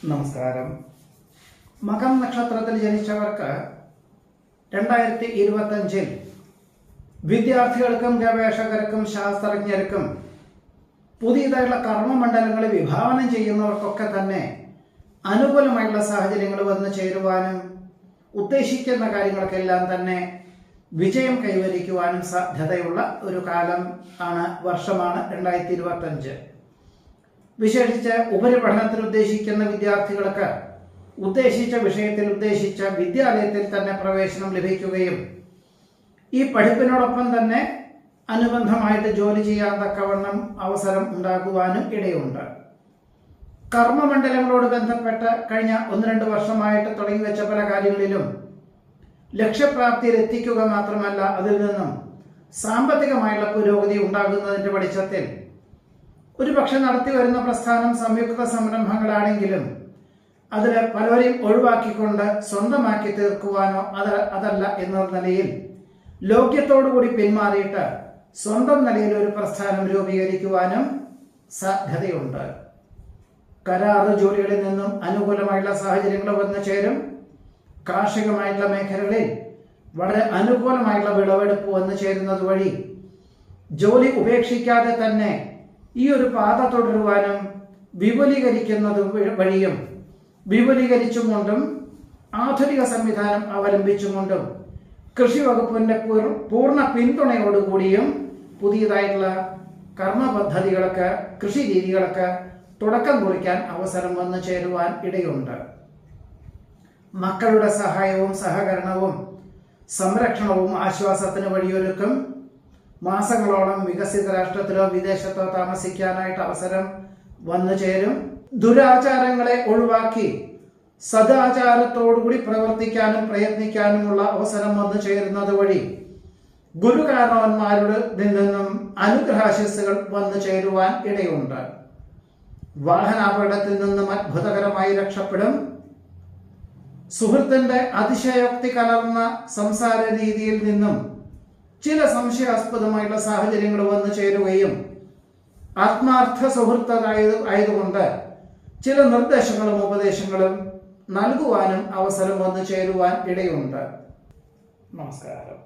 നമസ്കാരം. മകം നക്ഷത്രത്തിൽ ജനിച്ചവർക്ക് 2025 വിദ്യാർത്ഥികൾക്കും ഗവേഷകർക്കും ശാസ്ത്രജ്ഞർക്കും പുതിയതായുള്ള കർമ്മമണ്ഡലങ്ങളെ വിഭാവനം ചെയ്യുന്നവർക്കൊക്കെ തന്നെ അനുകൂലമായിട്ടുള്ള സാഹചര്യങ്ങൾ വന്നു ചേരുവാനും ഉദ്ദേശിക്കുന്ന കാര്യങ്ങൾക്കെല്ലാം തന്നെ വിജയം കൈവരിക്കുവാനും സാധ്യതയുള്ള ഒരു കാലം വർഷമാണ് 2025. വിശേഷിച്ച് ഉപരിപഠനത്തിൽ ഉദ്ദേശിക്കുന്ന വിദ്യാർത്ഥികൾക്ക് ഉദ്ദേശിച്ച വിഷയത്തിൽ ഉദ്ദേശിച്ച വിദ്യാലയത്തിൽ തന്നെ പ്രവേശനം ലഭിക്കുകയും ഈ പഠിപ്പിനോടൊപ്പം തന്നെ അനുബന്ധമായിട്ട് ജോലി ചെയ്യാൻ തക്കവണ്ണം അവസരം ഉണ്ടാകുവാനും ഇടയുണ്ട്. കർമ്മമണ്ഡലങ്ങളോട് ബന്ധപ്പെട്ട് കഴിഞ്ഞ 1-2 വർഷമായിട്ട് തുടങ്ങി വെച്ച പല കാര്യങ്ങളിലും ലക്ഷ്യപ്രാപ്തിയിൽ എത്തിക്കുക മാത്രമല്ല, അതിൽ നിന്നും സാമ്പത്തികമായുള്ള പുരോഗതി ഉണ്ടാകുന്നതിന്റെ വെളിച്ചത്തിൽ ഒരുപക്ഷെ നടത്തി വരുന്ന പ്രസ്ഥാനം സംയുക്ത സംരംഭങ്ങളാണെങ്കിലും അതിൽ പലരെയും ഒഴിവാക്കിക്കൊണ്ട് സ്വന്തമാക്കി തീർക്കുവാനോ അതല്ല എന്ന നിലയിൽ ലോക്യത്തോടുകൂടി പിന്മാറിയിട്ട് സ്വന്തം നിലയിൽ ഒരു പ്രസ്ഥാനം രൂപീകരിക്കുവാനും സാധ്യതയുണ്ട്. കരാറ് ജോലികളിൽ നിന്നും അനുകൂലമായിട്ടുള്ള സാഹചര്യങ്ങൾ വന്നു ചേരും. കാർഷികമായിട്ടുള്ള മേഖലകളിൽ വളരെ അനുകൂലമായിട്ടുള്ള വിളവെടുപ്പ് വന്നു ചേരുന്നത് വഴി ജോലി ഉപേക്ഷിക്കാതെ തന്നെ ഈ ഒരു പാത തുടരുവാനും വിപുലീകരിക്കുന്നത് വഴിയും വിപുലീകരിച്ചുകൊണ്ടും ആധുനിക സംവിധാനം അവലംബിച്ചുകൊണ്ടും കൃഷി വകുപ്പിന്റെ പൂർണ്ണ പിന്തുണയോടുകൂടിയും പുതിയതായിട്ടുള്ള കർമ്മ പദ്ധതികൾക്ക്, കൃഷി രീതികൾക്ക് തുടക്കം കുറിക്കാൻ അവസരം വന്നു ചേരുവാൻ ഇടയുണ്ട്. മക്കളുടെ സഹായവും സഹകരണവും സംരക്ഷണവും ആശ്വാസത്തിന് വഴിയൊരുക്കും. മാസങ്ങളോളം വികസിത രാഷ്ട്രത്തിലോ വിദേശത്തോ താമസിക്കാനായിട്ട് അവസരം വന്നു ചേരും. ദുരാചാരങ്ങളെ ഒഴിവാക്കി സദാചാരത്തോടുകൂടി പ്രവർത്തിക്കാനും പ്രയത്നിക്കാനുമുള്ള അവസരം വന്നു ചേരുന്നത് വഴി ഗുരുകാരണവന്മാരുടെ നിന്നും അനുഗ്രഹാശിസ്സുകൾ വന്നു ചേരുവാൻ ഇടയുണ്ട്. വാഹനാപകടത്തിൽ നിന്നും അത്ഭുതകരമായി രക്ഷപ്പെടും. സുഹൃത്തിന്റെ അതിശയോക്തി കലർന്ന സംസാര രീതിയിൽ നിന്നും ചില സംശയാസ്പദമായിട്ടുള്ള സാഹചര്യങ്ങൾ വന്നു ചേരുകയും ആത്മാർത്ഥ സുഹൃത്തായതുകൊണ്ട് ചില നിർദ്ദേശങ്ങളും ഉപദേശങ്ങളും നൽകുവാനും അവസരം വന്നു ചേരുവാൻ ഇടയുണ്ട്. നമസ്കാരം.